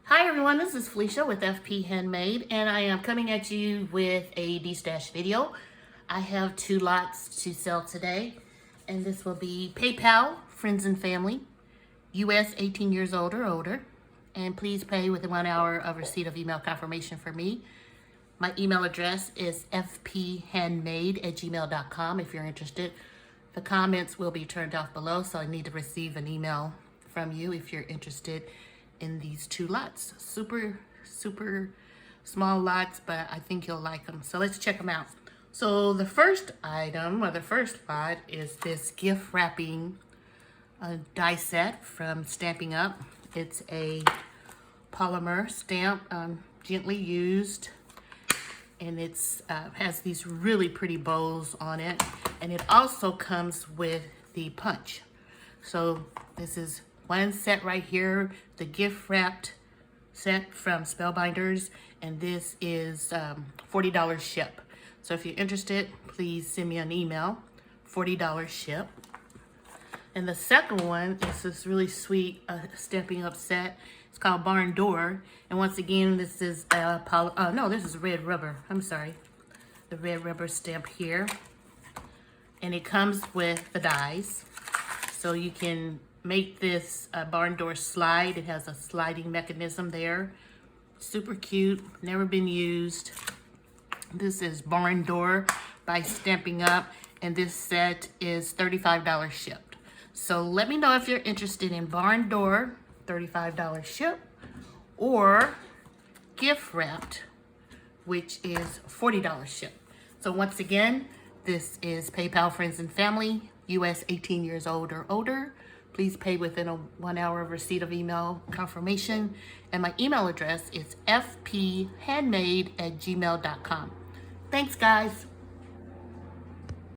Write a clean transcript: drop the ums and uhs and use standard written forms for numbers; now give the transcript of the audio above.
Hi everyone, this is Felicia with FP Handmade, and I am coming at you with a Destash video. I have 2 lots to sell today, and this will be PayPal, friends and family, US 18 years old or older, and please pay within 1 hour of receipt of email confirmation for me. My email address is fphandmade@gmail.com if you're interested. The comments will be turned off below, so I need to receive an email from you if you're interested in these 2 lots. Super small lots, but I think you'll like them. So let's check them out. So the first item, or the first lot, is this gift wrapping die set from Stampin Up. It's a polymer stamp, gently used, and it's has these really pretty bows on it, and it also comes with the punch. So this is one set right here, the gift wrapped set from Spellbinders, and this is $40 ship. So if you're interested, please send me an email, $40 ship. And the second one is this really sweet Stampin' Up set. It's called Barn Door, and once again, this is this is red rubber. I'm sorry, the red rubber stamp here, and it comes with the dies, so you can make this barn door slide. It has a sliding mechanism there. Super cute, never been used. This is Barn Door by Stampin' Up, and this set is $35 shipped. So let me know if you're interested in Barn Door, $35 shipped, or gift wrapped, which is $40 shipped. So once again, this is PayPal, friends and family, US 18 years old or older. Please pay within 1 hour of receipt of email confirmation. And my email address is fphandmade@gmail.com. Thanks, guys.